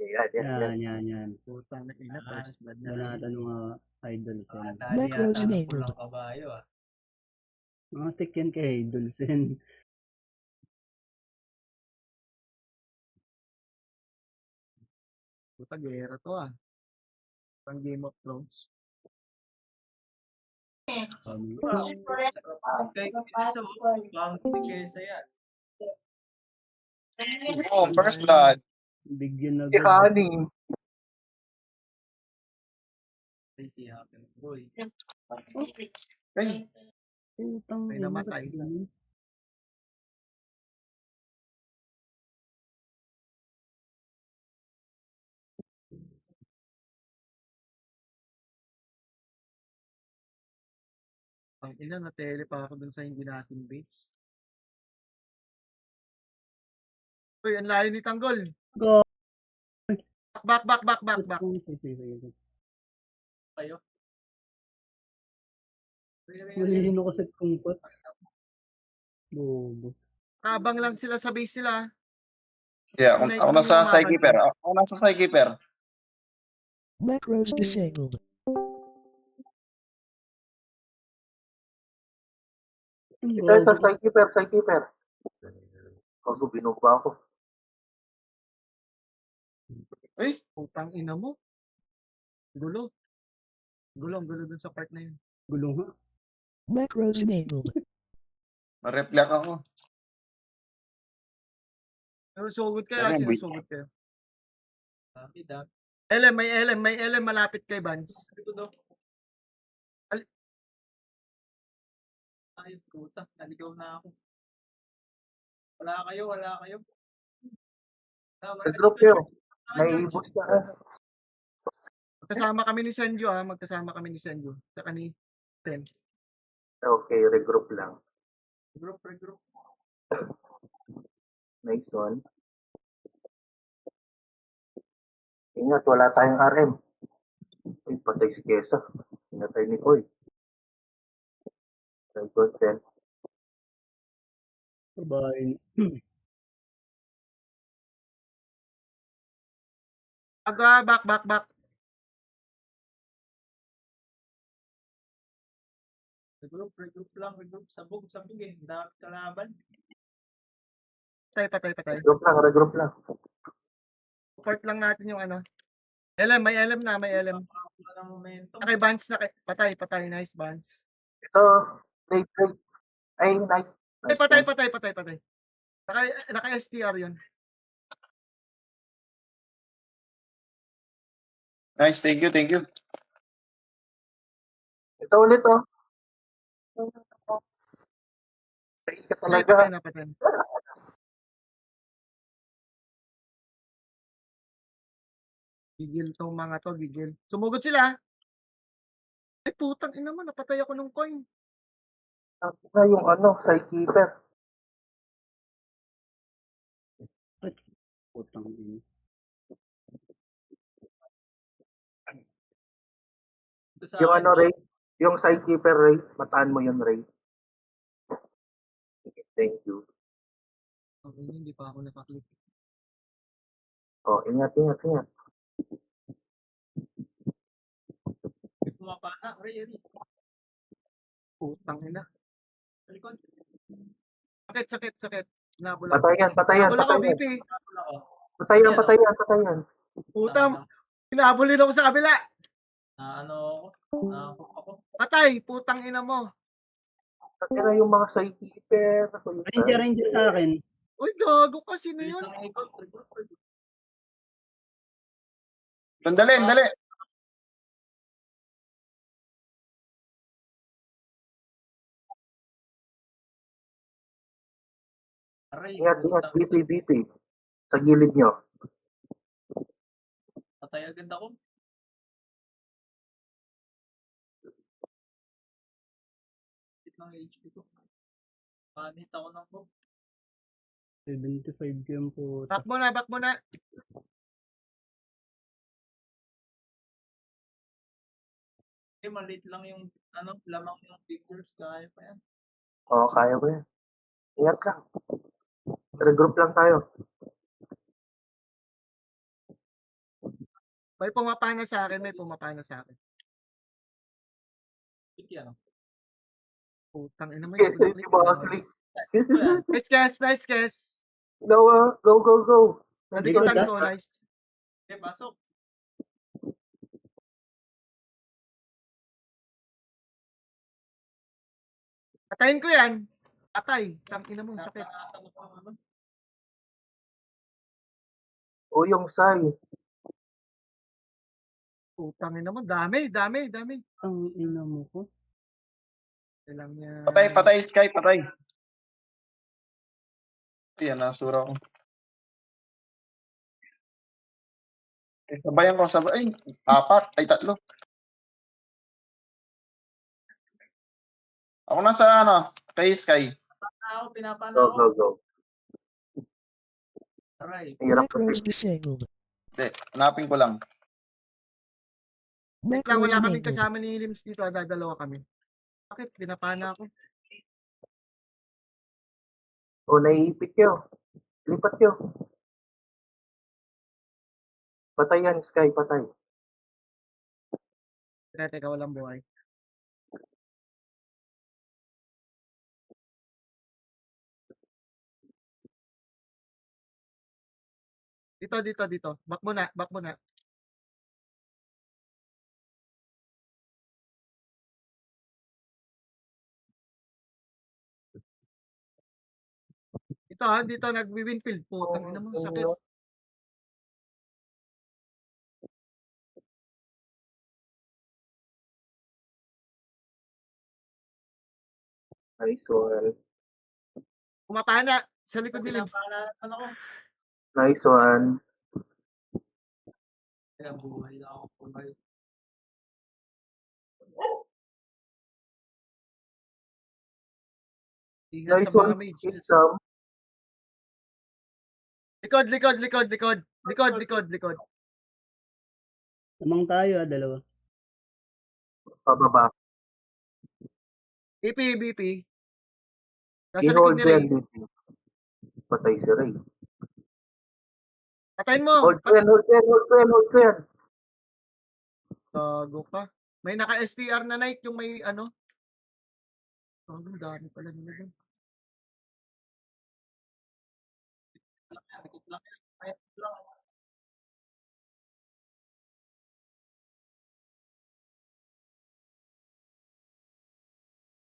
Yan. Putang na ina, first blood na. Banatan mga idol sen. Dali yata ng pulang kabayo ah. Mga tik yan kay idol sen. Puta, gera to ah. Pang Game of Thrones. Kay Kesa mo, pang Kesa yan. Oh, first blood. Bigyan na Si Honey. Ay, si Happy Boy. Ay, Putang May ina, namatay. ganun. Ang ina, na-tele pa ako dun sa hindi natin base. Uy, ang layo ni Tanggol. Go. Back. Sige. Kayo. Malilino ko set kong pot. Bobo. Tabang lang sila sa base nila. yeah, ako nasa Psykeeper. Ako nasa Psykeeper. Macros disabled. Ito, Psykeeper. Kaso binuba ako. Ay, Putang ina mo. Gulo dun sa part na yun. Gulong ha. Macros enabled. ma-reflect ako. Sinusugod kayo. Dami. May LM malapit kay Vance. Ito daw. Ay, puta. Naligaw na ako. Wala kayo. Nag-group kayo. Naibos na. Magkasama kami ni Senjo. Saka ni Ten. Okay, regroup lang. Regroup. Nice one. Ingat, wala tayong RM. Uy, patay si Kesa. Ingatay ni Koy. Very good, Ten. Bye. Back. Regroup lang. Sabog eh. Dami kalaban. Patay. Regroup lang. Support lang natin yung ano. LM, may LM na. Wala ng momentum. Kay Vance na. Patay. Nice, Vance. Ito, late. Ay, nice. Ay, patay. Naka-STR yun. Nice, thank you. Ito ulit, oh. Say ka talaga. Patay. Gigil tong mga to, gigil. Sumugod sila. Ay, putang ina mo, napatay ako nung coin. Na yung Psykeeper. Putang ina. Yung Ray, yung Psykeeper Ray, mataan mo yun, Ray. Thank you. Okay, hindi pa ako nakaklik. Oh, ingat. Pumapana. Ray. Putang ina. Talikod. Sakit. Nabula. Patayan. Nabula ko, BP. Patayan. Putang. Hinabulin ako sa kabila. Ako. Patay, putang ina mo. Patira yung mga Psykeeper. Ranger sa akin. Uy, gago ka, sino yun? Dali. Ingat, BP. Sa gilid nyo. Patay agad ako. Ng HP ko. Panit ako ng book. 75 yung po. Back mo na. Maliit lang yung lamang yung pictures. Kaya pa yan. Oo, kaya ko yan. Ingat lang. Regroup lang tayo. May pumapana sa akin, may pumapana sa akin. Yan. Putang ina mo Yes, yung si Bosley. Yan. Nice guess, nice guess. Go, go, go, go. Nadikitan Likod, ko, nice. Okay, pasok. Patayin ko yan. Patay. Tangina mo, sakit. Napatanong ko naman. O yung Sai. Putang ina mo, dami, dami, dami. Ang ina mo ko. Alam niya. Patay, Sky, patay. Yan, nasura ko. Sabayan ko, sabay. Ay, 4, ay 3. Ako na sa kay Sky. Pinapana Go, ako. go, go. Aray. Hirap Macros kasi. disabled. Hindi, hanapin ko lang. Lang, Macros wala kaming enabled. kasama ni Lims dito. Dadalawa kami. Bakit? Pinapana ako. O, naiipit yun. Lipat yun. Patay yan, Sky, patay. Teka, walang buhay. Dito. Back mo na, back mo na. Dito, nag-winfield po. Tangina mo, sakit. Nice one. Pumapana sa likod ni Lims. Pinapana naman ako. Nice one. Kaya buhay na ako. Buhay. Ingat Nice sa one. mga mage. Exam. Likod. Lamang tayo dalawa. Pababa. BP. Nasa likod I-hold ni ko yan, Ray. DP. Patay si Ray. Patayin mo. Hold ko yan. Tago ka. May naka-STR na night yung may ano. Ang dami pala nila doon. Likod lang. Ayun lang.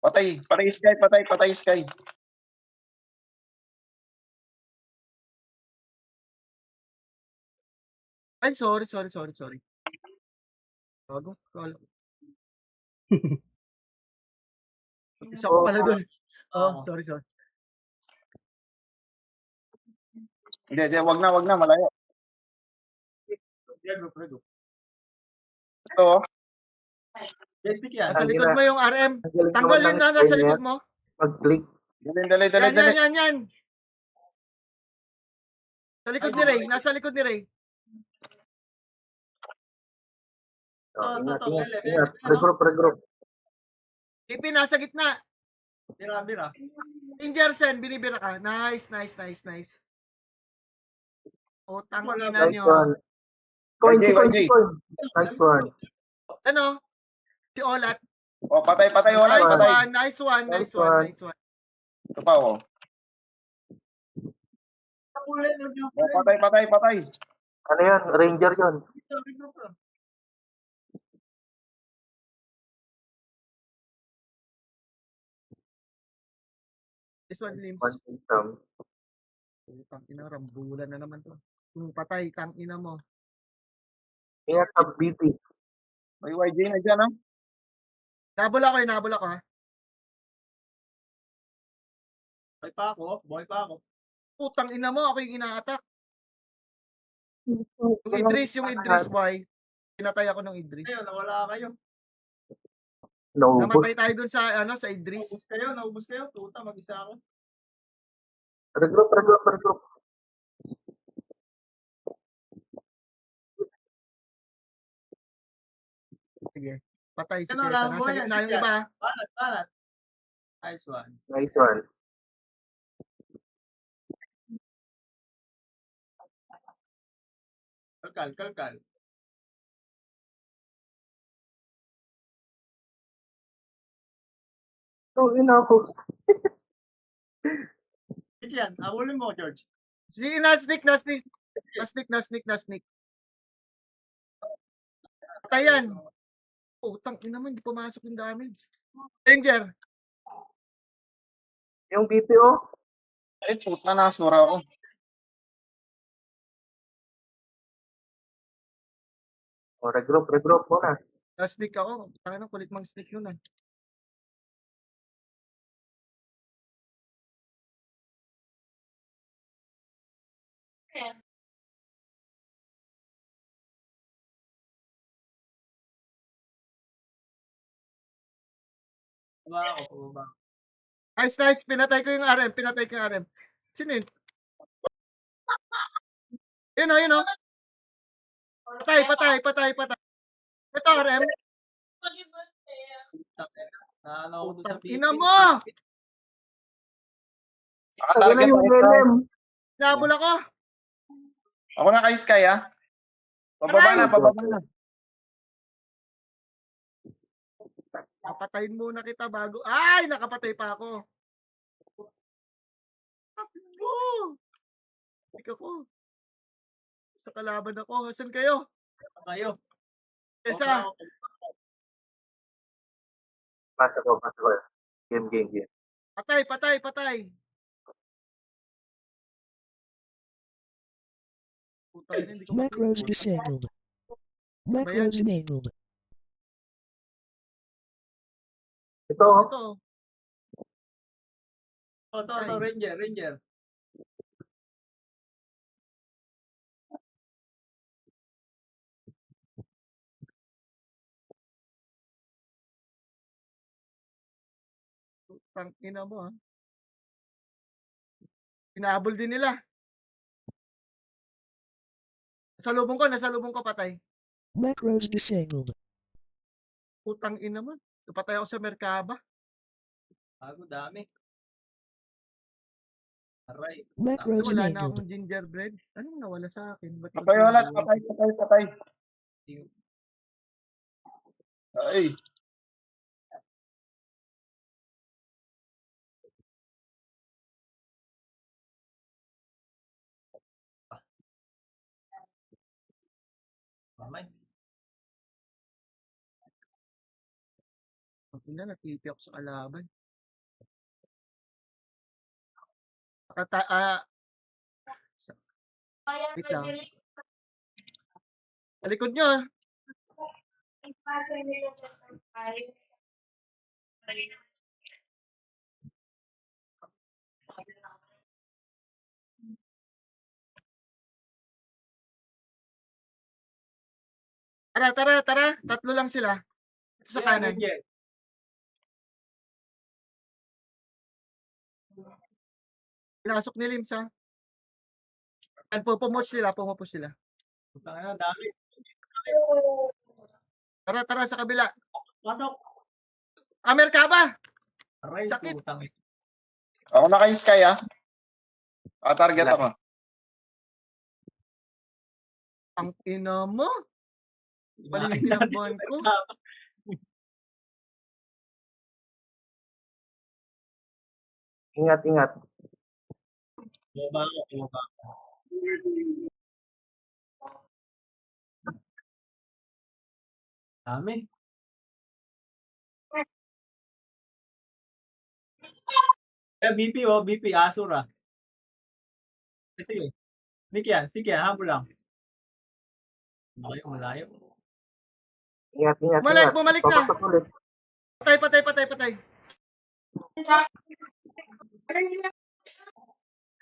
Patay, Sky. Ay, sorry. Tago. Isa ko pala doon. Oh, sorry. Hindi, wag na, malayo. Regroup. Ito, Joystick yan. Nasa likod mo yung RM. Ang galing Tanggal naman yun ng na nasa spell likod niya. mo. Mag-click. dali. Yan. Sa likod ni Ray. Nasa likod ni Ray. Oh, ingat. Lele. Regroup. BP nasa gitna. Bira. Injersen, binibira ka. Nice. O, tangina Nice nyo. one. Coin. YJ. Nice one. Ano? Si Olat. Oh, patay, wala, patay. Nice one. Ito pa, oh. Ulit. Oh, patay. Ano yan? Ranger yun. Regroup lang. This one, Lims. One exam. Tangina, rambulan na naman to. Patay, tangina mo. Ingat sa BP. May YJ na dyan, ha? Nabol ako ha. Buhay pa ako. Putang ina mo, ako yung ina-attack. Yung Idris boy. Pinatay ako ng Idris. Ayun, nawala kayo. Naubos. Namatay tayo dun sa Idris. Naubos kayo. Puta, mag-isa ako. Regroup. Sige. Patay si Ano, Kesa. lang Nasa mo yan, gitna yung sige. iba. Banat. Nice one. Nice one. Kalkal. Ina ko. Ito yan, awulin mo, George. Si Nasnik. Patayan. Putang ina mo, hindi pumasok yung damage. Danger. Yung BPO. Ay, puta, nakasura ako. O, regroup muna. Nasnik ako. Tangina, kulit mang sneak yun ah. Baba ako, baba. Nice. Pinatay ko yung RM. Sino yun? Yun o. Patay. Ito RM. Naano ako doon sa Putang ina mo! Nakatarget yung ako, Sky. LM. Nabol ako. Ako na kay Sky, ah. Pababa na. Papatayin muna kita bago. Ay, nakapatay pa ako. Ako. Sa kalaban ako. Hasan kayo? Kayo. Isa. Pasok ko. Game. Patay. Putang ina, hindi ko Macros disabled. Macros enabled. Ito. Ito. Ito, Ranger. Putang ina mo ha. Inaabol din nila. Nasalubong ko patay. Macros disabled. Putang ina mo. Napatay ako sa Merkaba. Bago, dami. Aray. Macros Wala na enabled. akong gingerbread. Anong nawala sa akin? Ba't Patay hindi ulit. nawala? Patay. Ay. Mamay. Ina, natipi ako sa kalaban. Wait lang. Sa likod nyo ah. Tara. Tatlo lang sila. Ito sa kanan. Ranger. Pinasok ni Lims ha. Pumupush sila. Putang ina, dami. Tara sa kabila. Pasok. Merkaba! Aray, Sakit. putang ina. Ako na kay Sky, ah. Target ako. Ang ina mo. Paling tinakbuhan ko. Ingat. Baba ako. Dami. BP, Asura. Sige. Sneak yan, habol lang. Malayo. Ingat. Bumalik na. Papasok ulit. Patay.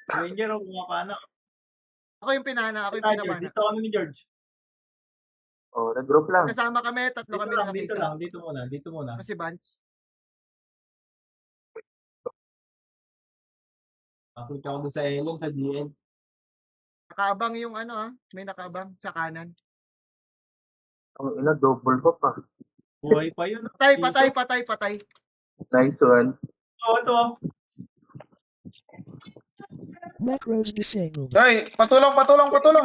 Ranger o kumapana. Ako yung pinana. Dito kami ni George. O, regroup lang. Kasama kami, tatlo kami lang. Dito muna. Kasi Vance. Pakita ako doon sa Elon, sa DN. Nakaabang yung may nakaabang sa kanan. Ang ina, double pa pa. Buhay pa yun. Patay. Nice one. Ito. Macros disabled. Ay, patulong.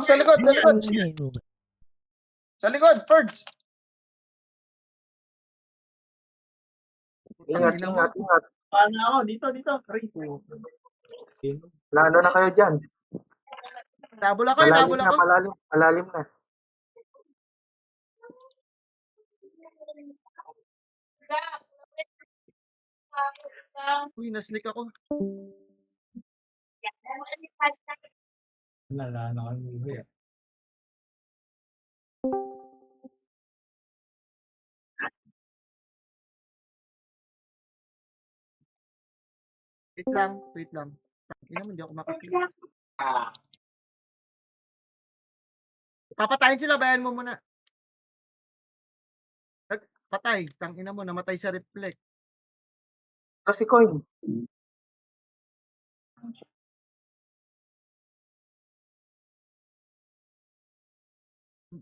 Sa likod. Macros enabled. Sa likod, Birds. Ingat. Paano ako? Dito. Aray po. Lalo na kayo dyan. Nabula ko, Malalim nabula na, ko. malalim na. Uy, nasneak ako. Wala na kami. Wait lang. Ina mo, hindi ako makakita. Papatayin sila, bayan mo muna. Patay, tangina mo, namatay sa reflect. Kasi coin.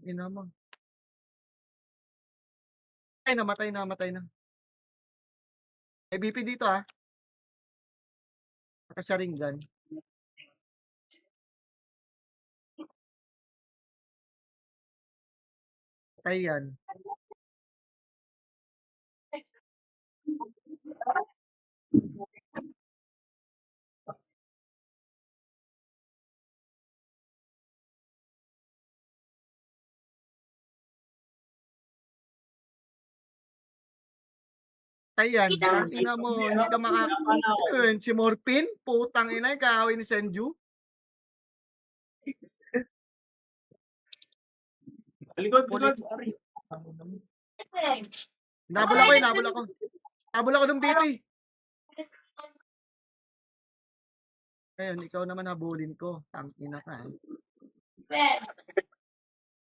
Ina mo. Ay, namatay na. May BP dito ah. Naka-sharingan. Patay yan. Patay yan. Ina mo, hindi ka maka... Ayun, si Morphin, putang ina, kaaway ni Senju. Likod. Aray. Nabula ko. Nabula ko ng BP. Ngayon, ikaw naman habulin ko. Tangina ka.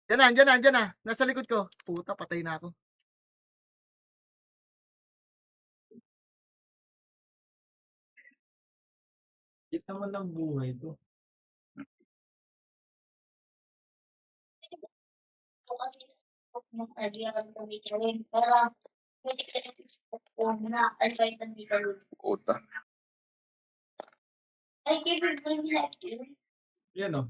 Diyan na. Nasa likod ko. Puta, patay na ako. Kita mo ng buhay to. Puta. Yan o.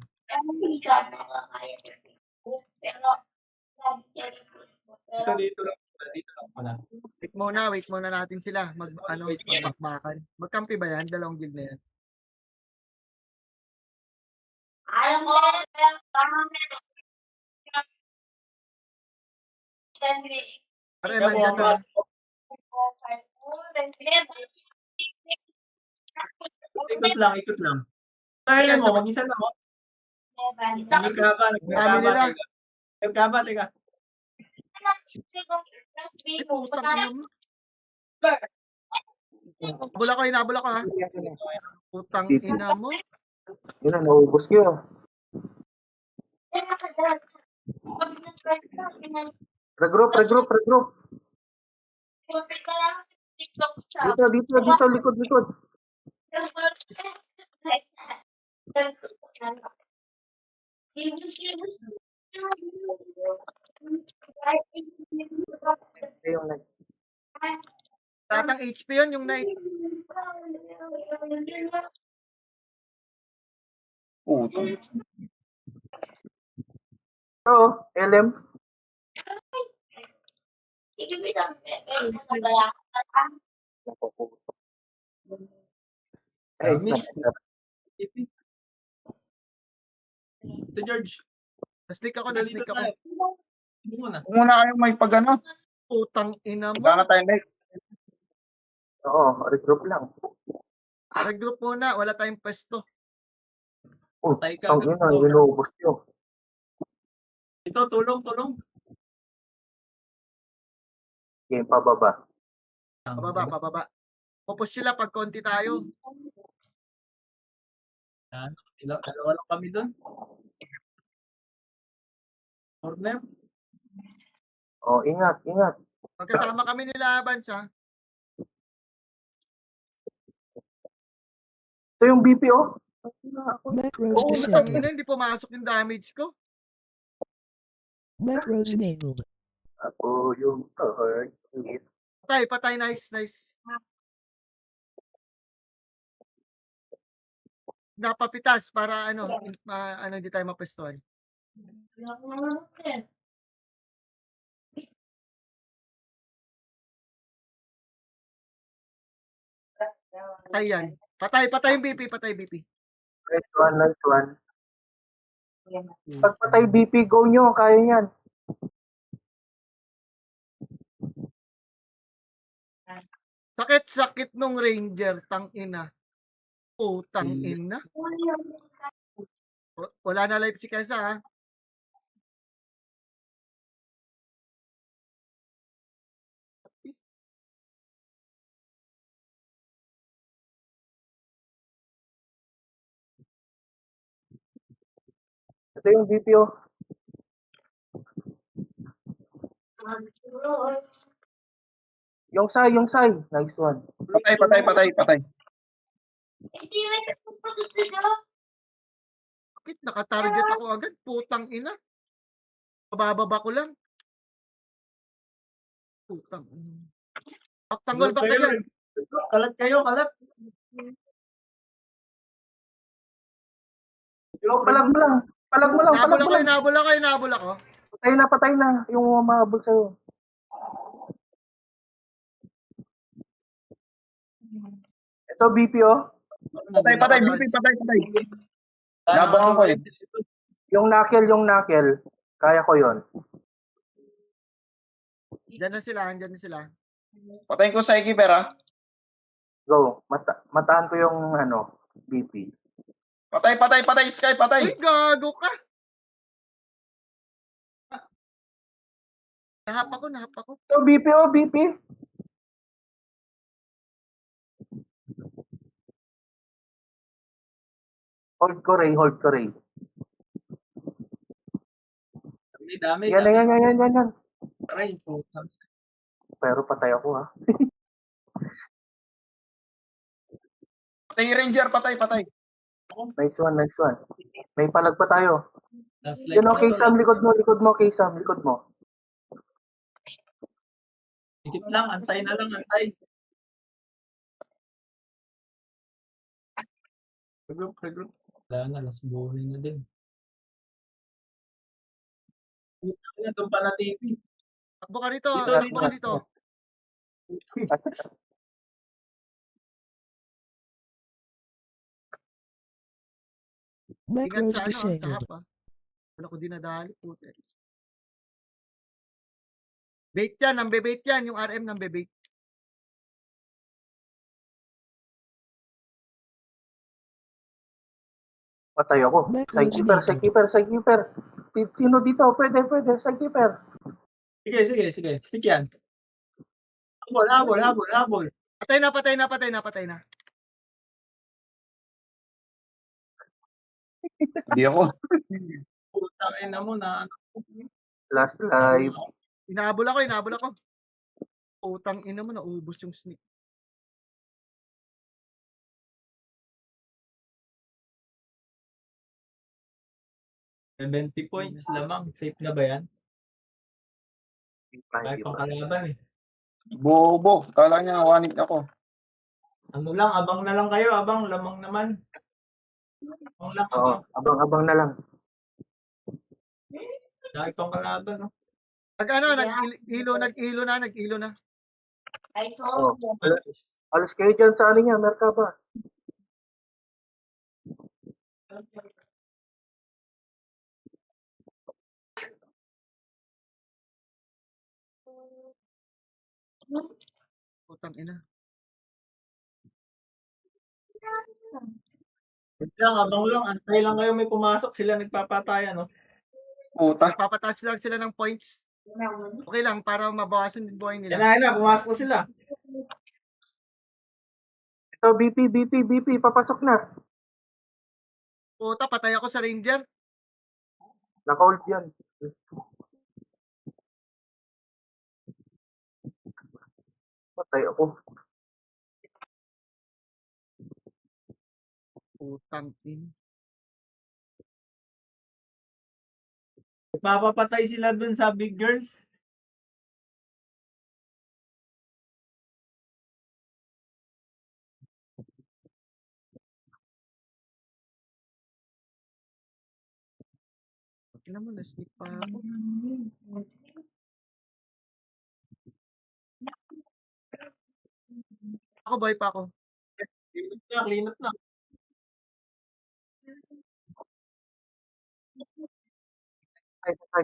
Dito lang pala. Wait muna natin sila. Magbakbakan. Magkampi ba yan? Dalawang guild na yan. Pare, mandyan na. Ikot lang. Kaya mo, mag-isa lang o. Nagkaba, teka. Nabula ko ha. Putang ina mo. Yun na, naubos ko. Regroup. Dito, likod. Yung Tatang HP yun, yung night. Puta. Oo, LM. Ay, Ito, George. Nasneak ako. Hindi mo na. Huwag muna kayong may pag-ano. Putang ina mo. Wala na tayo next. oo, regroup lang. Nag-group muna. Wala tayong pwesto. Patay ka. Ang ina, inubos ko. Ito, tulong. Game pababa. Pababa. Pupush sila pag konti tayo. Dalawa lang kami doon. Corner. Oh, ingat. Magkasama kami nila, Bans ha. Ito yung BP, oh. Macros Oo, disabled. tangina, hindi pumasok yung damage ko. Macros enabled. Ako yung heart. Patay, nice. Napapitas para hindi tayo mapwestuhan. Patay yan. Patay yung BP, patay BP. Nice one, nice one. Pagpatay BP, go nyo. Kaya yan. Sakit-sakit nung Ranger, tang ina. Oh, tang ina. Wala na life si Kesa, ha? Ito yung BP, oh. Yung Sai. Nice one. Patay. Bakit nakatarget ako agad? Putang ina. Bababa ko lang. Putang ina. Tanggol ba kayo? Kalat kayo, kalat. Palag mo lang. Nabol ako. Patay na. Yung mahabol sa'yo. Ito BP, oh. Patay. BP. Nabangan ko eh. Yung knuckle. Kaya ko yon. Diyan na sila. Patayin ko sa keeper ah. Go. Mataan ko yung BP. Patay. Sky, patay. Uy, gago ka. Nahap ako. Ito BP, oh. BP. Hold ko, Ray. Dami. Yan. Aray, putang. Pero patay ako, ha. Patay Ranger, patay. Nice one. May palag pa tayo. Last Yun, life okay, na to, Sam. last Likod mo, Sam. Likod mo. Dikit lang, antay na lang, antay. Regroup. Wala na, last buhay na din. Doon pa na TV. Takbo ka dito. Dito. Ingat Micros sa sa disabled. hap, ha. Wala ko dinadali. Puta. Bait yan, nambe-bait yan. Yung RM nambe-bait. Patay ako. Side keeper. Sino dito? Pwede. Side keeper. Sige. Stick yan. Habol. Patay na. Hindi ako. Putang ina mo na. Last live. Inahabol ako. Putang ina mo, naubos yung sneak. May 20 points lamang. Safe na ba yan? Kahit pang kalaban eh. Bobo. Kala niya, wanik ako. Ano lang, abang na lang kayo. Abang, lamang naman. Abang lang, Oo, abang na lang. Kahit pang kalaban, no? Nag-ilo na. Oh, alas kayo dyan sa niya, Merkaba. Putang ina. Abang lang. Antay lang kayo may pumasok. Sila nagpapatayan, no? Puta. Papataas lang sila ng points. Okay lang, para mabawasan yung buhay nila. Yan na, pumasok na sila. Ito, BP, papasok na. Puta, patay ako sa Ranger. Naka-hold yan. Patay ako. Putang ina. Papapatay sila dun sa big girls. Ina mo, na-sneak pa ako. Ako, boy pa ako. Clean up na. Patay.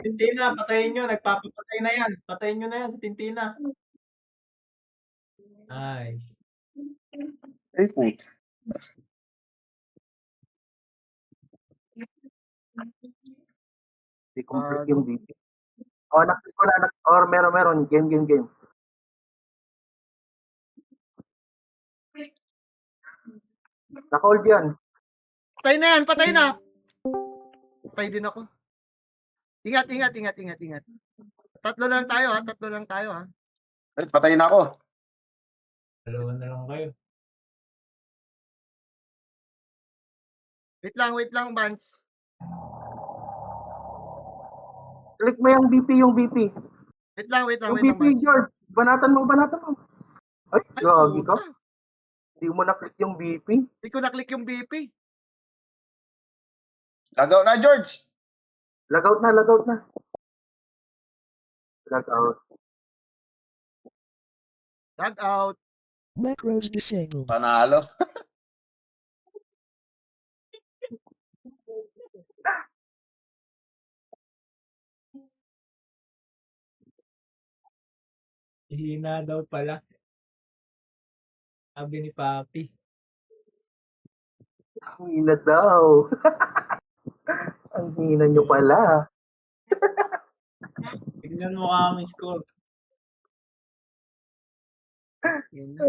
Tintina, patayin nyo. Nagpapapatay na yan. Patayin nyo na yan sa Tintina. Nice. Ay, puta. Di complete yung BP. Oh, nakita ko na. Or meron. Game. Naka-hold yan. Patay na yan, patay na. Patay din ako. Ingat. Tatlo lang tayo ha. Ay, patay na ako. Dalawa na lang kayo. Wait lang, Vance. Click mo yung BP. Wait lang, Yung BP, Vance. George. Banatan mo. Ay, Ay, gagi ka. puta. Hindi mo na-click yung BP. Hindi ko na-click yung BP. Lagaw na, George. Lagout na. Lagout. Log out. Macros disabled. Panalo. Hihina daw pala. Sabi ni Papi. Ang hina daw. Ang hina nyo pala. Tignan mo kami score. Yun na.